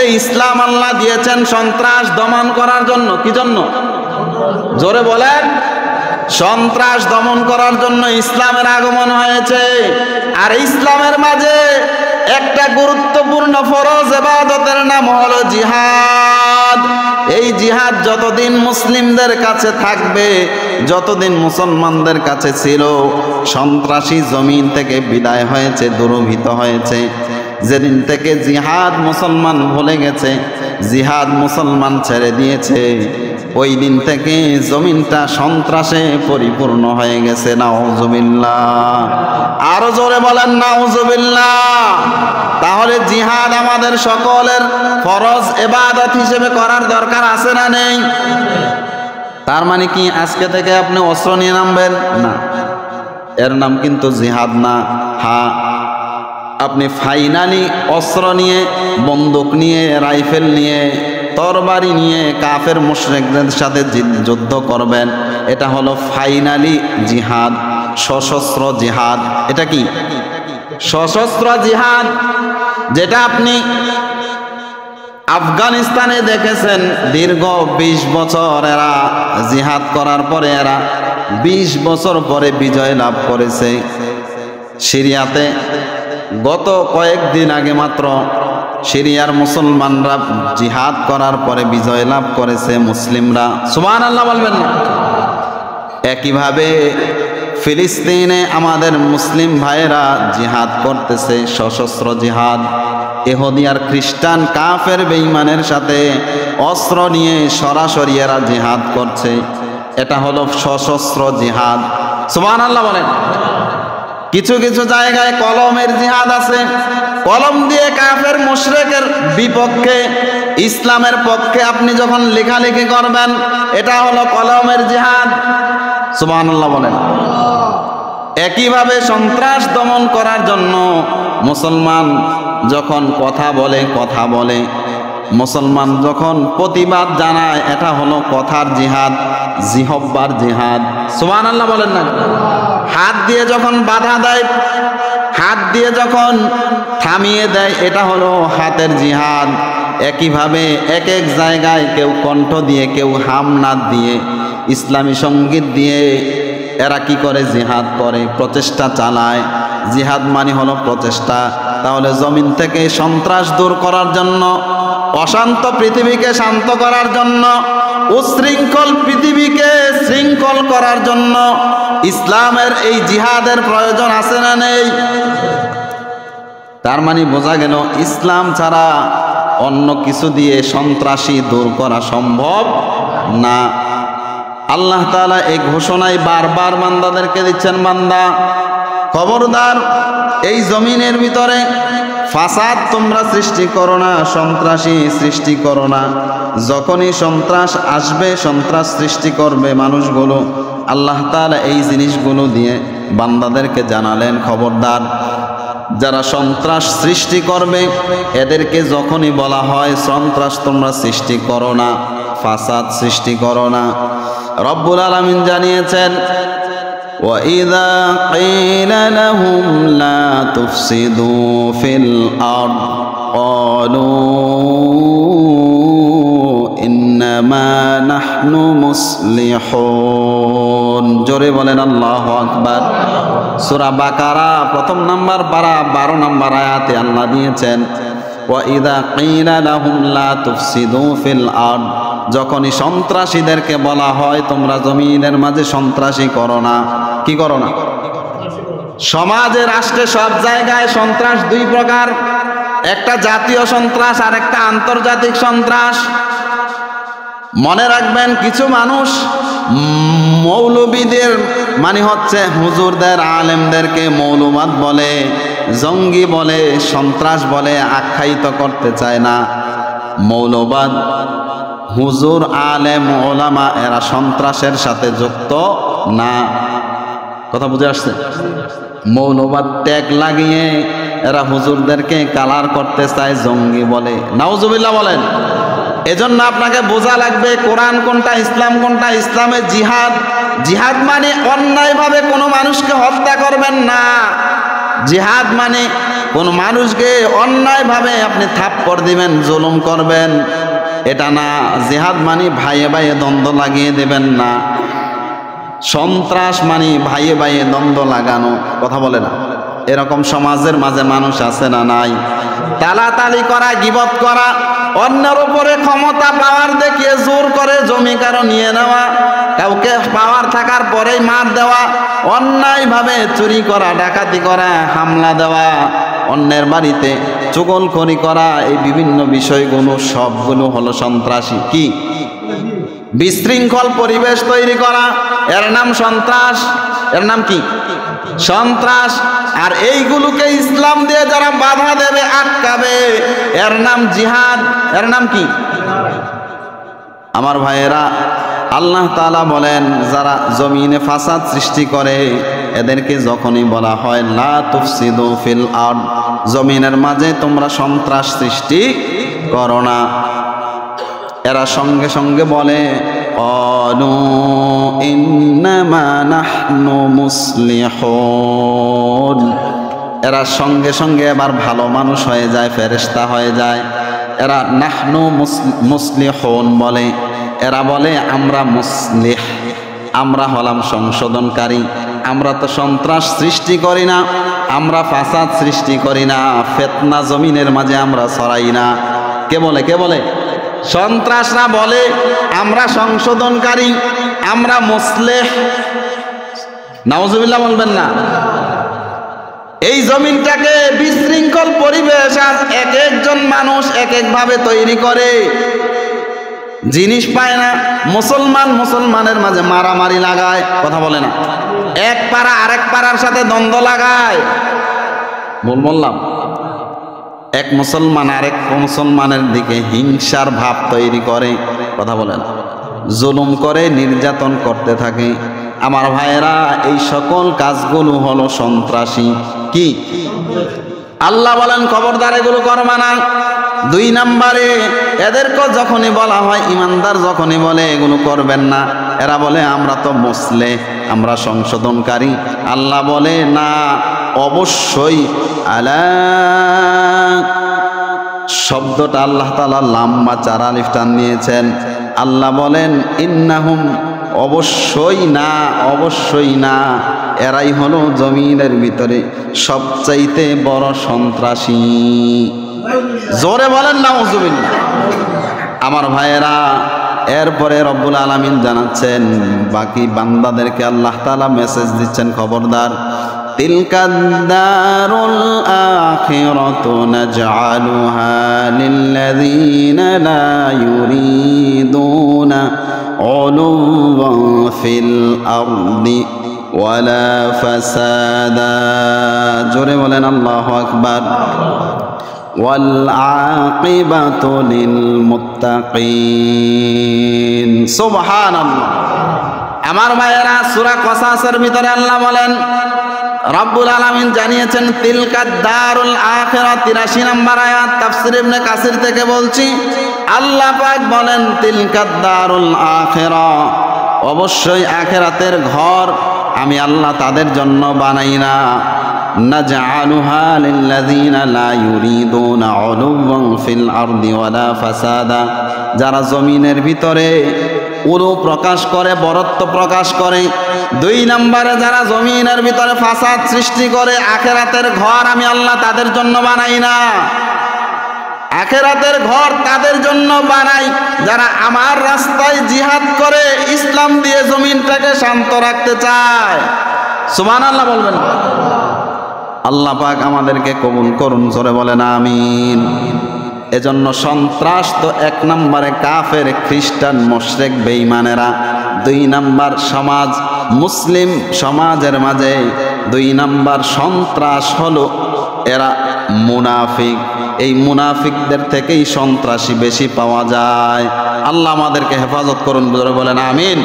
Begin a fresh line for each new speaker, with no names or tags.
ইসলাম আল্লাহ দিয়েছেন সন্ত্রাস দমন করার জন্য। কি জন্য? জোরে বলেন। সন্ত্রাস দমন করার জন্য ইসলামের আগমন হয়েছে। আর ইসলামের মাঝে একটা গুরুত্বপূর্ণ ফরজ ইবাদতের নাম হলো জিহাদ। এই জিহাদ যতদিন মুসলিমদের কাছে থাকবে, যতদিন মুসলমানদের কাছে ছিল, সন্ত্রাসী জমিন থেকে বিদায় হয়েছে, দূরভূত হয়েছে। যেদিন থেকে জিহাদ মুসলমান ভুলে গেছে, জিহাদ মুসলমান ছেড়ে দিয়েছে, ওই দিন থেকে জমিনটা সন্ত্রাসে পরিপূর্ণ হয়ে গেছে। নাউজুবিল্লাহ। আরো জোরে বলেন নাউজুবিল্লাহ। তাহলে জিহাদ আমাদের সকলের ফরজ ইবাদত হিসেবে করার দরকার আছে না নেই? তার মানে কি আজকে থেকে আপনি অস্ত্র নিয়ে নামবেন না? এর নাম কিন্তু জিহাদ না। হ্যাঁ, আপনি ফাইনালি অস্ত্র নিয়ে, বন্দুক নিয়ে, রাইফেল নিয়ে, তরবারি নিয়ে কাফের মুশরিকদের সাথে যুদ্ধ করবেন, এটা হলো ফাইনালি জিহাদ, সশস্ত্র জিহাদ। এটা কি? সশস্ত্র জিহাদ। যেটা আপনি আফগানিস্তানে দেখেছেন, দীর্ঘ 20 বছর এরা জিহাদ করার পরে, এরা 20 বছর পরে বিজয় লাভ করেছে। সিরিয়াতে গত কয়েকদিন আগে মাত্র সিরিয়ার মুসলমানরা জিহাদ করার পরে বিজয় লাভ করেছে মুসলিমরা। সুবহানাল্লাহ বলবেন না? একইভাবে ফিলিস্তিনে আমাদের মুসলিম ভাইয়েরা জিহাদ করতেছে, সশস্ত্র জিহাদ। ইহুদি আর খ্রিস্টান কাফের বেঈমানের সাথে অস্ত্র নিয়ে সরাসরি এরা জিহাদ করছে। এটা হলো সশস্ত্র জিহাদ। সুবহানাল্লাহ বলেন। কিছু কিছু জায়গায় কলমের জিহাদ আছে। কলম দিয়ে কাফের মুশরিকের বিপক্ষে, ইসলামের পক্ষে আপনি যখন লেখালেখি করবেন, এটা হলো কলমের জিহাদ। সুবহানাল্লাহ বলেন। একইভাবে সন্ত্রাস দমন করার জন্য মুসলমান যখন কথা বলে, মুসলমান যখন প্রতিবাদ জানায়, এটা হলো কথার জিহাদ, জিহব্বার জিহাদ। সুবহানাল্লাহ বলেন না? হাত দিয়ে যখন বাধা দেয়, হাত দিয়ে যখন থামিয়ে দেয়, এটা হলো হাতের জিহাদ। একইভাবে এক এক জায়গায় কেউ কণ্ঠ দিয়ে, কেউ হামনাদ দিয়ে, ইসলামী সঙ্গীত দিয়ে এরা কি করে? জিহাদ করে, প্রচেষ্টা চালায়। জিহাদ মানে হলো প্রচেষ্টা। তাহলে জমিন থেকে সন্ত্রাস দূর করার জন্য, অশান্ত পৃথিবীকে শান্ত করার জন্য, উশৃঙ্খল পৃথিবীকে শৃঙ্খল করার জন্য ইসলামের এই জিহাদের প্রয়োজন আছে না নেই? তার মানে বোঝা গেল ইসলাম ছাড়া অন্য কিছু দিয়ে সন্ত্রাসী দূর করা সম্ভব না। আল্লাহ তাআলা এই ঘোষণায় বারবার বান্দাদেরকে দিচ্ছেন, বান্দা খবরদার, এই জমিনের ভিতরে ফাসাদ তোমরা সৃষ্টি করো না, সন্ত্রাসী সৃষ্টি করো না। যখনই সন্ত্রাস আসবে, সন্ত্রাস সৃষ্টি করবে মানুষগুলো, আল্লাহ তাআলা এই জিনিসগুলো দিয়ে বান্দাদেরকে জানালেন, খবরদার, যারা সন্ত্রাস সৃষ্টি করবে এদেরকে যখনই বলা হয় সন্ত্রাস তোমরা সৃষ্টি করো না, ফাসাদ সৃষ্টি করো না। রব্বুল আলামিন জানিয়েছেন, وَإِذَا قِيلَ لَهُمْ لَا تُفْسِدُوا فِي الْأَرْضِ قَالُوا إِنَّمَا نَحْنُ مُصْلِحُونَ। জোরে বলেন আল্লাহু আকবার। সূরা বাকারা প্রথম নাম্বার পারা 12 নম্বর আয়াতে আল্লাহ দিয়েছেন, وَإِذَا قِيلَ لَهُمْ لَا تُفْسِدُوا فِي الْأَرْضِ, যখনই সন্ত্রাসীদেরকে বলা হয় তোমরা জমিনের মাঝে সন্ত্রাসী করো না। কি করো না? সমাজে, রাষ্ট্রে, সব জায়গায় সন্ত্রাস দুই প্রকার, একটা জাতীয় সন্ত্রাস আর একটা আন্তর্জাতিক সন্ত্রাস। মনে রাখবেন, কিছু মানুষ মৌলবীদের মানে হচ্ছে হুজুরদের, আলেমদেরকে মৌলবাদ বলে, জঙ্গি বলে, সন্ত্রাস বলে আখ্যায়িত করতে চায় না। মৌলবাদ, হুজুর, আলেম, ওলামা এরা সন্ত্রাসের সাথে যুক্ত না। কথা বুঝে আসছে? মৌলবাদ ট্যাগ লাগিয়ে এরা হুজুরদেরকে কালার করতে চায়, জঙ্গি বলে। নাউজুবিল্লাহ বলেন। এজন্য আপনাকে বোঝা লাগবে কোরআন কোনটা, ইসলাম কোনটা। ইসলামে জিহাদ, জিহাদ মানে অন্যায়ভাবে কোনো মানুষকে হত্যা করবেন না, জিহাদ মানে কোন মানুষকে অন্যায়ভাবে আপনি থাপ্পড় দিবেন, জুলুম করবেন, এটা না। জিহাদ মানে ভাইয়ে ভাইয়ে দ্বন্দ্ব লাগিয়ে দেবেন না। সন্ত্রাস মানে ভাইয়ে ভাইয়ে দ্বন্দ্ব লাগানো, কথা বলে না। এরকম সমাজের মাঝে মানুষ আছে না নাই? তালাতালি করা, গীবত করা, অন্যের উপরে ক্ষমতা পাওয়ার দেখিয়ে জোর করে জমি কারো নিয়ে নেওয়া, কাউকে পাওয়ার থাকার পরেই মার দেওয়া, অন্যায়ভাবে চুরি করা, ডাকাতি করা, হামলা দেওয়া, অন্যের বাড়িতে চুগলখড়ি করা, এই বিভিন্ন বিষয়গুলো সবগুলো হলো সন্ত্রাসী। কি? বিশৃঙ্খল পরিবেশ তৈরি করা, এর নাম সন্ত্রাস। এর নাম কি? সন্ত্রাস। আর এইগুলোকে ইসলাম দিয়ে যারা বাধা দেবে, আটকাবে, এর নাম জিহাদ। এর নাম কি? আমার ভাইয়েরা, আল্লাহ তাআলা বলেন যারা জমিনে ফাসাদ সৃষ্টি করে এদেরকে যখনই বলা হয় লা তুফসিদু ফিল আরদ, জমিনের মাঝে তোমরা সন্ত্রাস সৃষ্টি করো না, এরা সঙ্গে সঙ্গে বলে ক্বালু ইন্নামা নাহনু মুসলিহুন। এরা সঙ্গে সঙ্গে এবার ভালো মানুষ হয়ে যায়, ফেরেশতা হয়ে যায়। এরা নাহনু মুসলিহুন বলে, এরা বলে আমরা মুসলিহ, আমরা হলাম সংশোধনকারী, আমরা তো সন্ত্রাস সৃষ্টি করি না, আমরা ফাসাদ সৃষ্টি করি না, ফিতনা জমিনের মাঝে আমরা ছড়াই না। কে বলে? কে বলে? সন্ত্রাসরা বলে আমরা সংশোধনকারী, আমরা মুসলিহ। নাউজুবিল্লাহ বলবেন না। এই জমিনটাকে বিশৃঙ্খল পরিবেশ আর এক একজন মানুষ এক একভাবে তৈরি করে, জিনিস পায় না। মুসলমানের মাঝে মারামারি লাগায়, কথা বলে না। এক পাড়া আরেক পাড়ার সাথে দ্বন্দ্ব লাগায়। বললাম এক মুসলমান আরেক মুসলমানের দিকে হিংসার ভাব তৈরি করে, কথা বলেন, জুলুম করে, নির্যাতন করতে থাকে। আমার ভাইয়েরা, এই সকল কাজগুলো হলো সন্ত্রাসী। কি? আল্লাহ বলেন খবরদার এগুলো করবা না। 2 নম্বরে এদেরকে যখনই বলা হয়, ইমানদার যখনই বলে এগুলো করবেন না, এরা বলে আমরা তো মুসলে, আমরা সংশোধনকারী। আল্লাহ বলে না, অবশ্যই। আলা শব্দটা আল্লাহ তাআলা লাম্মা চারা লিফটান নিয়েছেন। আল্লাহ বলেন ইন্নাহুম, অবশ্যই না, অবশ্যই না, এরাই হলো জমিনের ভিতরে সবচাইতে বড় সন্ত্রাসী। জোরে বলেন নাউজুবিল্লাহ। আমার ভাইয়েরা, এরপরে রব্বুল আলামিন জানাচ্ছেন বাকি বান্দাদেরকে, আল্লাহ তাআলা মেসেজ দিচ্ছেন খবরদার, তিলকাদ দারুল আখিরাতু নাজআলুহা লিল্লাযীনা লা ইউরিদুনা উলুওয়ান ফিল আরদি ওয়ালা ফাসাদা। জোরে বলেন আল্লাহু আকবার। ওয়াল আকিবাতু লিল মুত্তাকিন। সুবহানাল্লাহ। আমার ভাইয়েরা, সূরা কসাসের ভিতরে আল্লাহ বলেন, রব্বুল আলামিন জানিয়েছেন তিলকাদ দারুল আখিরা, 83 নম্বর আয়াত। তাফসীর ইবনে কাসির থেকে বলছি, আল্লাহ পাক বলেন তিলকাদ দারুল আখিরা, অবশ্যই আখিরাতের ঘর আমি আল্লাহ তাদের জন্য বানাই না। নাজআলুহা লিল্লাযীনা লা ইউরিদুনা উলুওয়ান ফিল আরদি ওয়ালা ফাসাদা, যারা জমিনের ভিতরে উলু প্রকাশ করে, বরত্ব প্রকাশ করে। 2 নম্বরে যারা জমিনের ভিতরে ফাসাদ সৃষ্টি করে, আখিরাতের ঘর আমি আল্লাহ তাদের জন্য বানাই না। আখিরাতের ঘর তাদের জন্য বানাই যারা আমার রাস্তায় জিহাদ করে, ইসলাম দিয়ে জমিনটাকে শান্ত রাখতে চায়। সুবহানাল্লাহ বলবেন। আল্লাহ পাক আমাদেরকে কবুল করুন, জোরে বলেন আমিন। এজন্য সন্ত্রাস তো 1 নম্বরে কাফের, খ্রিস্টান, মুশরিক, বেঈমানেরা। 2 নম্বর সমাজ, মুসলিম সমাজের মাঝে 2 নম্বর সন্ত্রাস হলো এরা মুনাফিক। এই মুনাফিকদের থেকেই সন্ত্রাসী বেশি পাওয়া যায়। আল্লাহ আমাদেরকে হেফাজত করুন, জোরে বলেন আমিন।